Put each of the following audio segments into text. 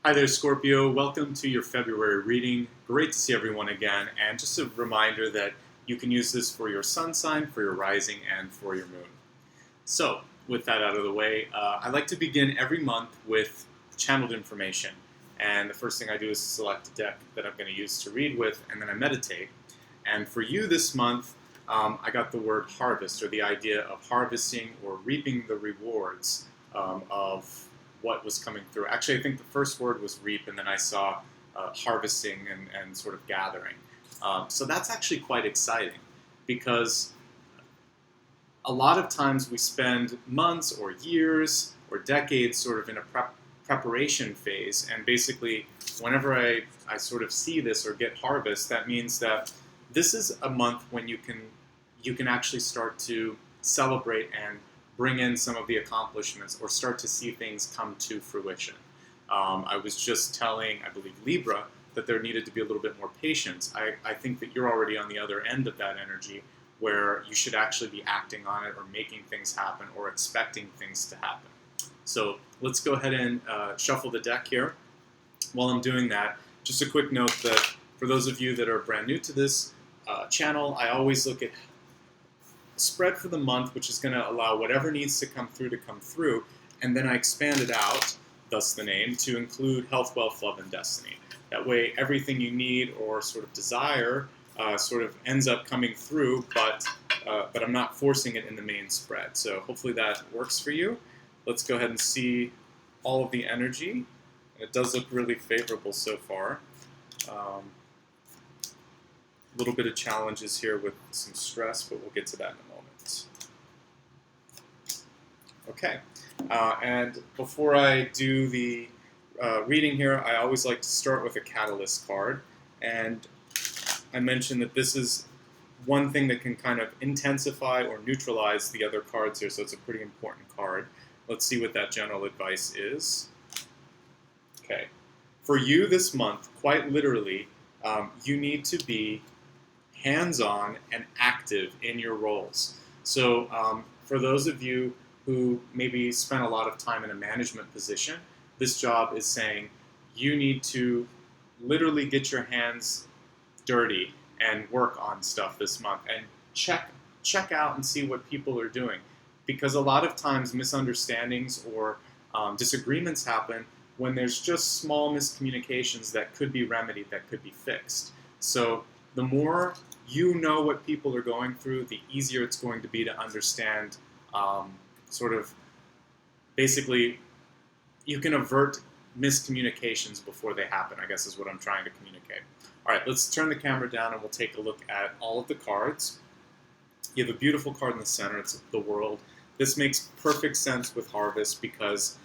Hi there, Scorpio. Welcome to your February reading. Great to see everyone again. And just a reminder that you can use this for your sun sign, for your rising, and for your moon. So, with that out of the way, I like to begin every month with channeled information. And the first thing I do is select a deck that I'm going to use to read with, and then I meditate. And for you this month, I got the word harvest, or the idea of harvesting or reaping the rewards of what was coming through. Actually, I think the first word was reap, and then I saw harvesting and sort of gathering. So that's actually quite exciting because a lot of times we spend months or years or decades sort of in a preparation phase, and basically whenever I sort of see this or get harvest, that means that this is a month when you can actually start to celebrate and bring in some of the accomplishments or start to see things come to fruition. I was just telling, I believe, Libra, that there needed to be a little bit more patience. I think that you're already on the other end of that energy where you should actually be acting on it or making things happen or expecting things to happen. So let's go ahead and shuffle the deck here. While I'm doing that, just a quick note that for those of you that are brand new to this channel, I always look at spread for the month, which is going to allow whatever needs to come through, and then I expand it out, thus the name, to include health, wealth, love, and destiny. That way, everything you need or sort of desire sort of ends up coming through, but I'm not forcing it in the main spread. So hopefully that works for you. Let's go ahead and see all of the energy. It does look really favorable so far. A little bit of challenges here with some stress, but we'll get to that in a moment. Okay, and before I do the reading here, I always like to start with a catalyst card, and I mentioned that this is one thing that can kind of intensify or neutralize the other cards here, so it's a pretty important card. Let's see what that general advice is. Okay, for you this month, quite literally, you need to be hands-on and active in your roles. So for those of you who maybe spent a lot of time in a management position, this job is saying you need to literally get your hands dirty and work on stuff this month and check out and see what people are doing. Because a lot of times misunderstandings or disagreements happen when there's just small miscommunications that could be remedied, that could be fixed. So the more you know what people are going through, the easier it's going to be to understand sort of basically you can avert miscommunications before they happen, I guess is what I'm trying to communicate. All right, let's turn the camera down and we'll take a look at all of the cards. You have a beautiful card in the center, it's the World. This makes perfect sense with Harvest because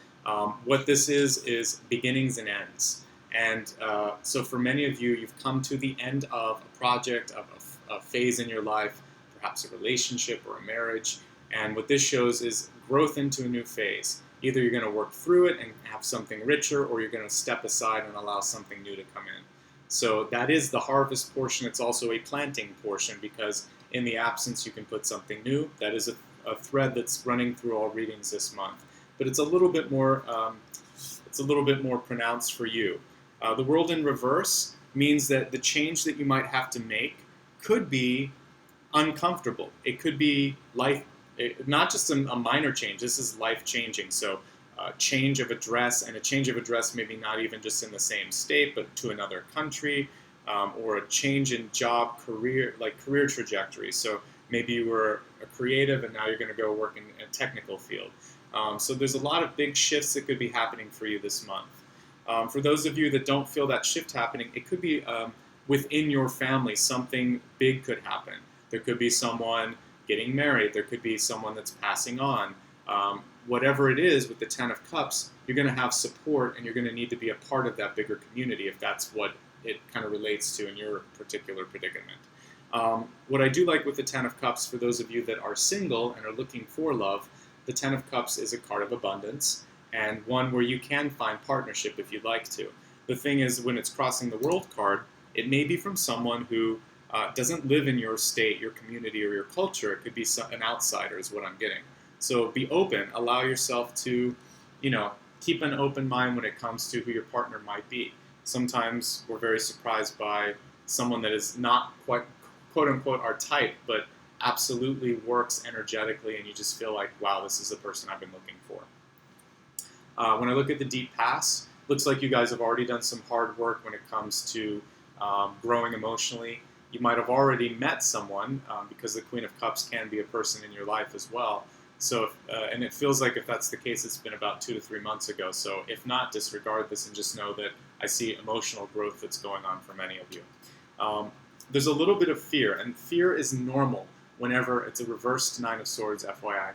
what this is beginnings and ends. And so for many of you, you've come to the end of a project, of a phase in your life, perhaps a relationship or a marriage. And what this shows is growth into a new phase. Either you're going to work through it and have something richer, or you're going to step aside and allow something new to come in. So that is the harvest portion. It's also a planting portion because in the absence, you can put something new. That is a thread that's running through all readings this month. But it's a little bit more pronounced for you. The World in reverse means that the change that you might have to make could be uncomfortable. It could be not just a minor change. This is life-changing. So change of address, and a change of address maybe not even just in the same state, but to another country, or a change in job, career trajectory. So maybe you were a creative and now you're going to go work in a technical field. So there's a lot of big shifts that could be happening for you this month. For those of you that don't feel that shift happening, it could be within your family, something big could happen. There could be someone getting married. There could be someone that's passing on. Whatever it is with the Ten of Cups, you're going to have support and you're going to need to be a part of that bigger community if that's what it kind of relates to in your particular predicament. What I do like with the Ten of Cups, for those of you that are single and are looking for love, the Ten of Cups is a card of abundance and one where you can find partnership if you'd like to. The thing is, when it's crossing the World card, it may be from someone who doesn't live in your state, your community, or your culture. It could be an outsider is what I'm getting. So be open. Allow yourself to, keep an open mind when it comes to who your partner might be. Sometimes we're very surprised by someone that is not quite, quote unquote, our type, but absolutely works energetically, and you just feel like, wow, this is the person I've been looking for. When I look at the deep past, looks like you guys have already done some hard work when it comes to growing emotionally. You might have already met someone, because the Queen of Cups can be a person in your life as well. So, and it feels like if that's the case, it's been about 2 to 3 months ago. So if not, disregard this and just know that I see emotional growth that's going on for many of you. There's a little bit of fear, and fear is normal whenever it's a reversed Nine of Swords, FYI.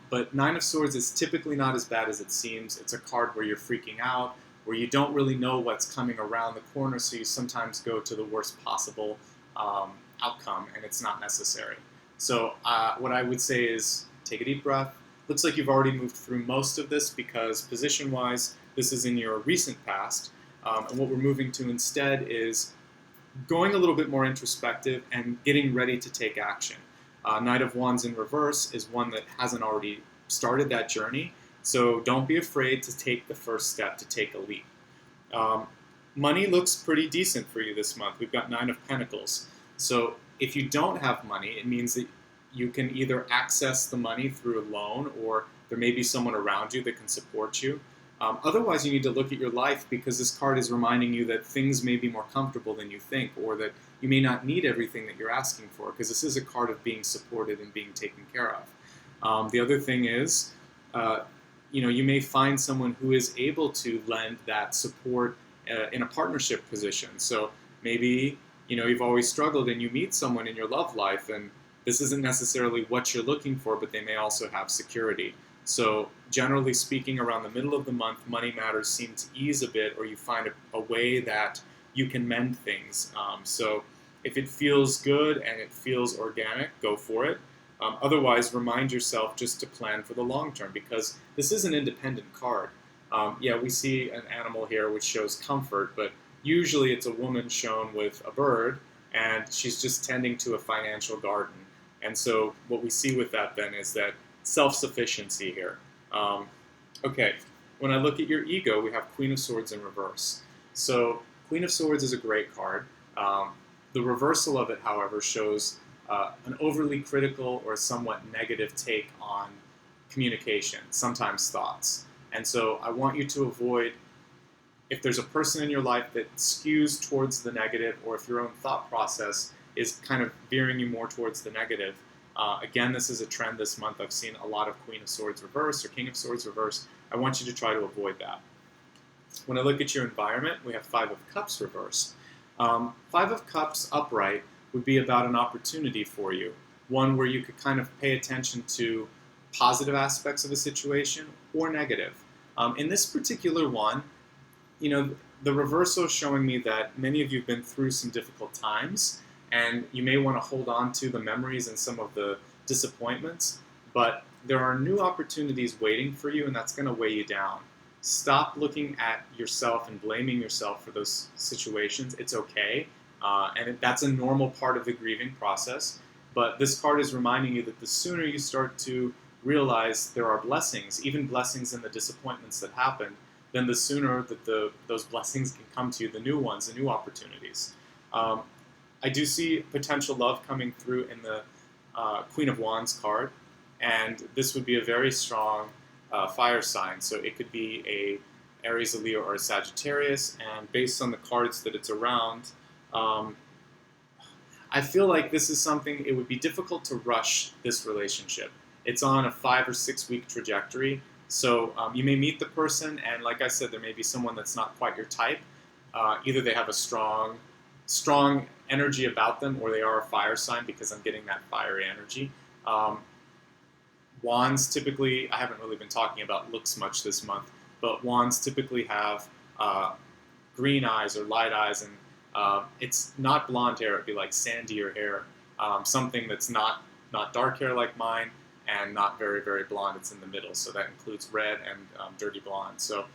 But Nine of Swords is typically not as bad as it seems. It's a card where you're freaking out, where you don't really know what's coming around the corner, so you sometimes go to the worst possible outcome, and it's not necessary. So what I would say is take a deep breath. Looks like you've already moved through most of this because position-wise, this is in your recent past. And what we're moving to instead is going a little bit more introspective and getting ready to take action. Knight of Wands in reverse is one that hasn't already started that journey, so don't be afraid to take the first step, to take a leap. Money looks pretty decent for you this month. We've got 9 of Pentacles. So if you don't have money, it means that you can either access the money through a loan, or there may be someone around you that can support you. Otherwise, you need to look at your life, because this card is reminding you that things may be more comfortable than you think, or that you may not need everything that you're asking for, because this is a card of being supported and being taken care of. The other thing is, you may find someone who is able to lend that support in a partnership position. So maybe, you've always struggled and you meet someone in your love life, and this isn't necessarily what you're looking for, but they may also have security. So generally speaking, around the middle of the month, money matters seem to ease a bit, or you find a way that you can mend things. So if it feels good and it feels organic, go for it. Otherwise, remind yourself just to plan for the long term, because this is an independent card. Yeah, we see an animal here which shows comfort, but usually it's a woman shown with a bird, and she's just tending to a financial garden. And so what we see with that then is that self-sufficiency here. Okay, when I look at your ego, we have Queen of Swords in reverse. So Queen of Swords is a great card. The reversal of it, however, shows an overly critical or somewhat negative take on communication, sometimes thoughts. And so I want you to avoid, if there's a person in your life that skews towards the negative, or if your own thought process is kind of veering you more towards the negative. Again, this is a trend this month. I've seen a lot of Queen of Swords reverse or King of Swords reverse. I want you to try to avoid that. When I look at your environment, we have 5 of Cups reversed. 5 of Cups upright would be about an opportunity for you, one where you could kind of pay attention to positive aspects of a situation or negative. In this particular one, the reversal is showing me that many of you have been through some difficult times, and you may want to hold on to the memories and some of the disappointments, but there are new opportunities waiting for you, and that's going to weigh you down. Stop looking at yourself and blaming yourself for those situations. It's okay, and that's a normal part of the grieving process, but this card is reminding you that the sooner you start to realize there are blessings, even blessings in the disappointments that happened, then the sooner that those blessings can come to you, the new ones, the new opportunities. I do see potential love coming through in the Queen of Wands card, and this would be a very strong fire sign. So it could be a Aries, a Leo, or a Sagittarius, and based on the cards that it's around, I feel like this is something, it would be difficult to rush this relationship. It's on a 5 or 6 week trajectory. So you may meet the person, and like I said, there may be someone that's not quite your type. Either they have a strong energy about them, or they are a fire sign, because I'm getting that fiery energy. Wands typically, I haven't really been talking about looks much this month, but wands typically have green eyes or light eyes, and it's not blonde hair, it'd be like sandier hair, something that's not dark hair like mine, and not very, very blonde. It's in the middle, so that includes red and dirty blonde. So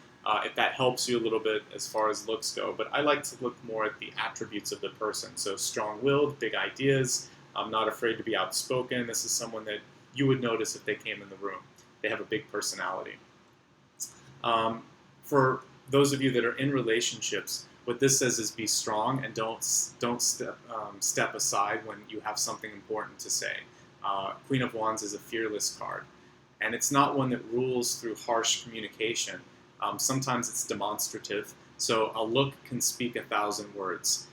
if that helps you a little bit as far as looks go, but I like to look more at the attributes of the person. So strong-willed, big ideas, not afraid to be outspoken. This is someone that you would notice if they came in the room. They have a big personality. For those of you that are in relationships, what this says is be strong and don't step aside when you have something important to say. Queen of Wands is a fearless card, and it's not one that rules through harsh communication. Sometimes it's demonstrative. So a look can speak 1,000 words.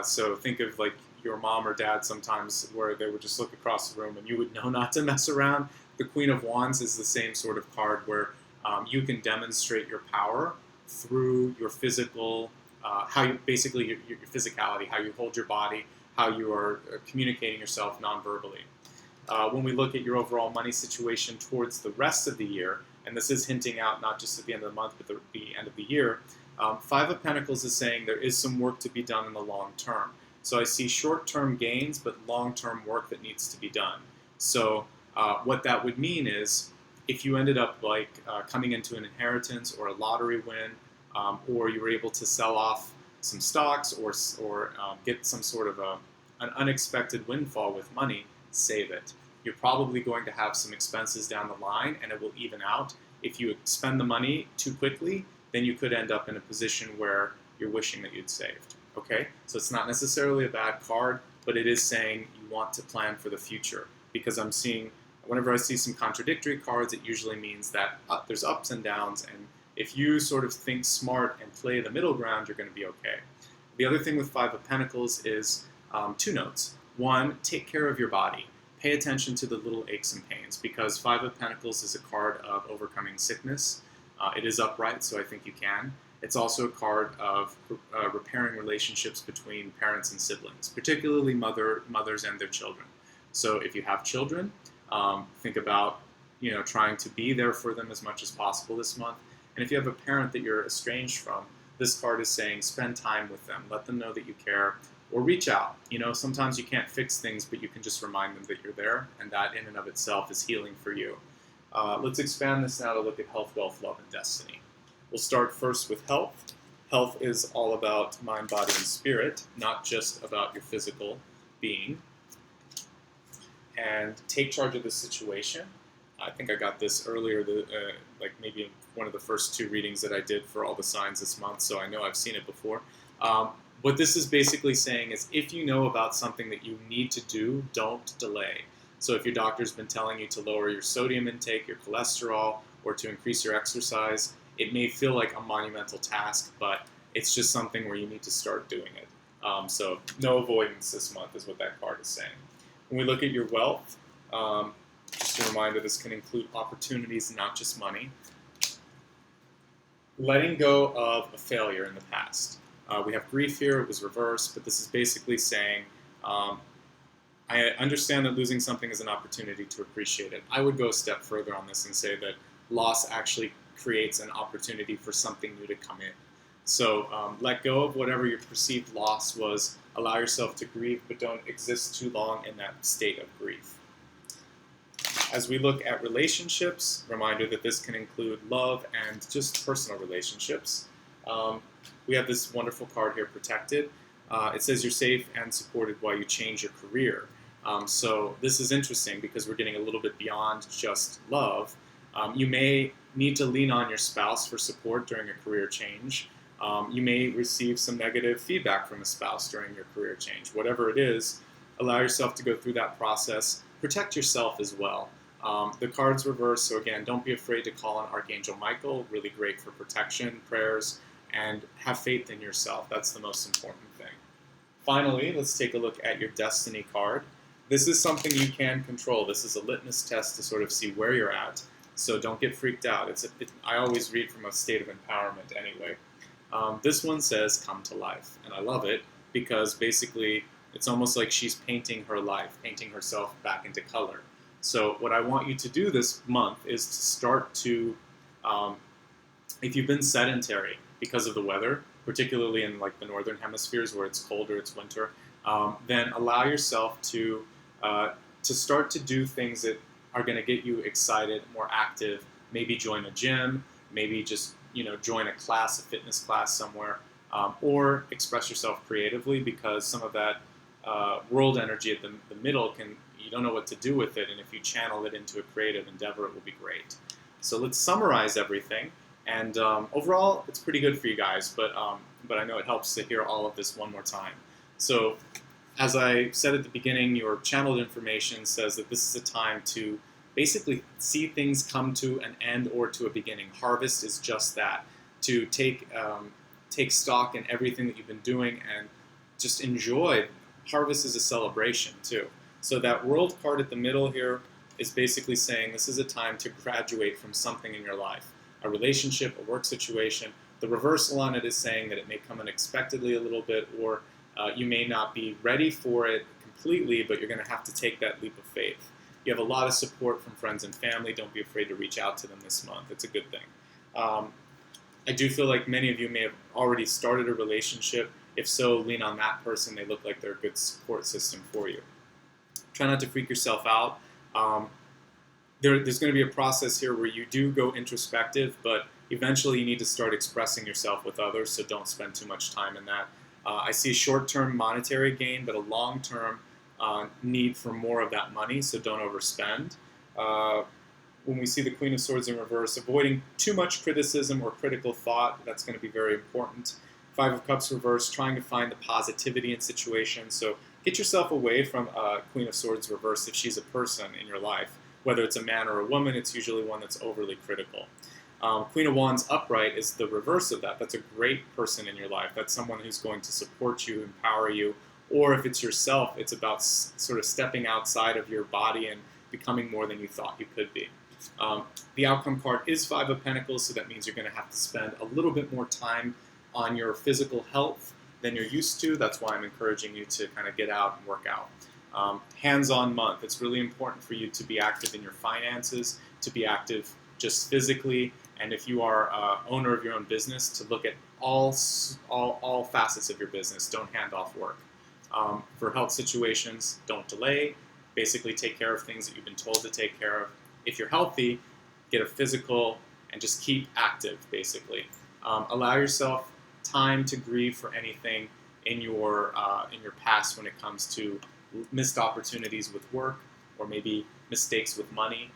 So think of like your mom or dad sometimes where they would just look across the room and you would know not to mess around. The Queen of Wands is the same sort of card where you can demonstrate your power through your physical, how you basically your physicality, how you hold your body, how you are communicating yourself non-verbally. When we look at your overall money situation towards the rest of the year, and this is hinting out not just at the end of the month, but the end of the year, Five of Pentacles is saying there is some work to be done in the long term. So I see short-term gains, but long-term work that needs to be done. So what that would mean is if you ended up like coming into an inheritance or a lottery win, or you were able to sell off some stocks or get some sort of an unexpected windfall with money, save it. You're probably going to have some expenses down the line, and it will even out. If you spend the money too quickly, then you could end up in a position where you're wishing that you'd saved. Okay? So it's not necessarily a bad card, but it is saying you want to plan for the future. Because I'm seeing, whenever I see some contradictory cards, it usually means that there's ups and downs, and if you sort of think smart and play the middle ground, you're going to be okay. The other thing with Five of Pentacles is two notes. One, take care of your body. Pay attention to the little aches and pains, because Five of Pentacles is a card of overcoming sickness. It is upright, so I think you can. It's also a card of repairing relationships between parents and siblings, particularly mothers and their children. So if you have children, think about trying to be there for them as much as possible this month. And if you have a parent that you're estranged from, this card is saying spend time with them. Let them know that you care, or reach out. Sometimes you can't fix things, but you can just remind them that you're there, and that in and of itself is healing for you. Let's expand this now to look at health, wealth, love, and destiny. We'll start first with health. Health is all about mind, body, and spirit, not just about your physical being. And take charge of the situation. I think I got this earlier, like maybe in one of the first 2 readings that I did for all the signs this month, so I know I've seen it before. What this is basically saying is if you know about something that you need to do, don't delay. So if your doctor's been telling you to lower your sodium intake, your cholesterol, or to increase your exercise, it may feel like a monumental task, but it's just something where you need to start doing it. So no avoidance this month is what that card is saying. When we look at your wealth, just a reminder, this can include opportunities, not just money. Letting go of a failure in the past. We have grief here, it was reversed, but this is basically saying, I understand that losing something is an opportunity to appreciate it. I would go a step further on this and say that loss actually creates an opportunity for something new to come in. So let go of whatever your perceived loss was, allow yourself to grieve, but don't exist too long in that state of grief. As we look at relationships, reminder that this can include love and just personal relationships. We have this wonderful card here, Protected. It says you're safe and supported while you change your career. So this is interesting because we're getting a little bit beyond just love. You may need to lean on your spouse for support during a career change. You may receive some negative feedback from a spouse during your career change. Whatever it is, allow yourself to go through that process. Protect yourself as well. The card's reversed, so again, don't be afraid to call on Archangel Michael, really great for protection, prayers, and have faith in yourself. That's the most important thing. Finally, let's take a look at your Destiny card. This is something you can control. This is a litmus test to sort of see where you're at, so don't get freaked out. I always read from a state of empowerment anyway. This one says, come to life, and I love it because basically it's almost like she's painting her life, painting herself back into color. So what I want you to do this month is to start to, if you've been sedentary because of the weather, particularly in like the northern hemispheres where it's cold or it's winter, then allow yourself to start to do things that are going to get you excited, more active. Maybe join a gym, maybe just join a class, a fitness class somewhere, or express yourself creatively because some of that world energy at the middle you don't know what to do with it, and if you channel it into a creative endeavor, it will be great. So let's summarize everything. And overall, it's pretty good for you guys, but I know it helps to hear all of this one more time. So, as I said at the beginning, your channeled information says that this is a time to basically see things come to an end or to a beginning. Harvest is just that, to take stock in everything that you've been doing and just enjoy. Harvest is a celebration too. So that world card at the middle here is basically saying this is a time to graduate from something in your life, a relationship, a work situation. The reversal on it is saying that it may come unexpectedly a little bit, or you may not be ready for it completely, but you're going to have to take that leap of faith. You have a lot of support from friends and family. Don't be afraid to reach out to them this month. It's a good thing. I do feel like many of you may have already started a relationship. If so, lean on that person. They look like they're a good support system for you. Try not to freak yourself out. There's going to be a process here where you do go introspective, but eventually you need to start expressing yourself with others, so don't spend too much time in that. I see short-term monetary gain, but a long-term need for more of that money, so don't overspend. When we see the Queen of Swords in reverse, avoiding too much criticism or critical thought, that's going to be very important. Five of Cups reverse, trying to find the positivity in situations. So get yourself away from Queen of Swords reverse if she's a person in your life. Whether it's a man or a woman, it's usually one that's overly critical. Queen of Wands upright is the reverse of that. That's a great person in your life. That's someone who's going to support you, empower you. Or if it's yourself, it's about sort of stepping outside of your body and becoming more than you thought you could be. The outcome card is Five of Pentacles, so that means you're going to have to spend a little bit more time on your physical health than you're used to. That's why I'm encouraging you to kind of get out and work out. Hands-on month. It's really important for you to be active in your finances, to be active just physically, and if you are owner of your own business, to look at all facets of your business. Don't hand off work. For health situations, don't delay. Basically take care of things that you've been told to take care of. If you're healthy, get a physical and just keep active, basically. Allow yourself time to grieve for anything in your past when it comes to missed opportunities with work or maybe mistakes with money.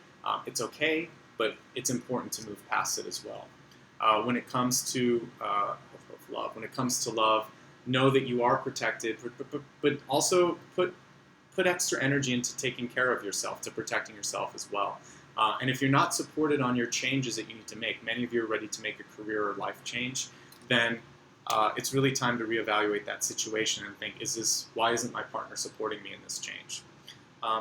It's okay, but it's important to move past it as well. When it comes to love, know that you are protected, but also put extra energy into taking care of yourself, to protecting yourself as well. And if you're not supported on your changes that you need to make, many of you are ready to make a career or life change, then it's really time to reevaluate that situation and think, why isn't my partner supporting me in this change?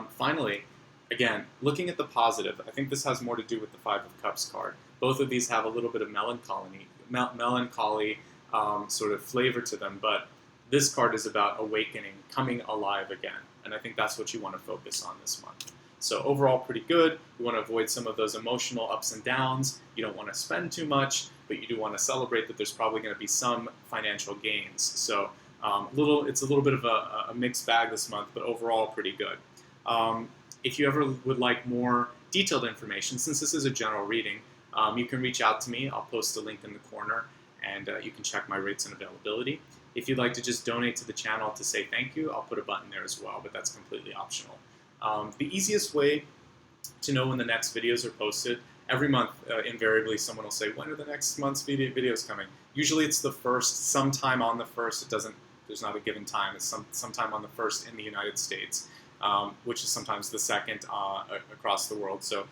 Finally, again, looking at the positive, I think this has more to do with the Five of Cups card. Both of these have a little bit of melancholy sort of flavor to them, but this card is about awakening, coming alive again, and I think that's what you want to focus on this month. So overall, pretty good. You want to avoid some of those emotional ups and downs. You don't want to spend too much, but you do want to celebrate that there's probably going to be some financial gains. So it's a little bit of a mixed bag this month, but overall pretty good. If you ever would like more detailed information, since this is a general reading, you can reach out to me. I'll post a link in the corner, and you can check my rates and availability. If you'd like to just donate to the channel to say thank you, I'll put a button there as well, but that's completely optional. The easiest way to know when the next videos are posted, every month, invariably, someone will say, when are the next month's videos coming? Usually it's the first, sometime on the first. There's not a given time. It's sometime on the first in the United States, which is sometimes the second across the world. So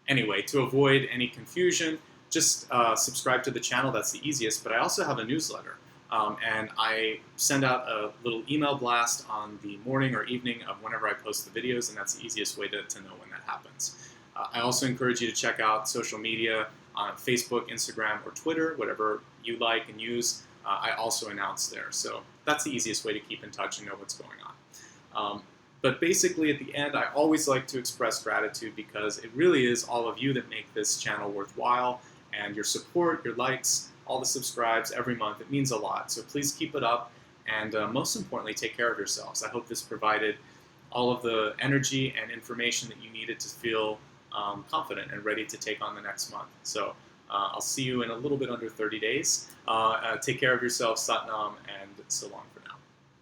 anyway, to avoid any confusion, just subscribe to the channel. That's the easiest. But I also have a newsletter. And I send out a little email blast on the morning or evening of whenever I post the videos, and that's the easiest way to know when that happens. I also encourage you to check out social media on Facebook, Instagram, or Twitter, whatever you like and use. I also announce there. So that's the easiest way to keep in touch and know what's going on. But basically, at the end, I always like to express gratitude because it really is all of you that make this channel worthwhile, and your support, your likes, all the subscribes every month. It means a lot. So please keep it up, and most importantly, take care of yourselves. I hope this provided all of the energy and information that you needed to feel confident and ready to take on the next month. So I'll see you in a little bit under 30 days. Take care of yourself, Satnam, and so long for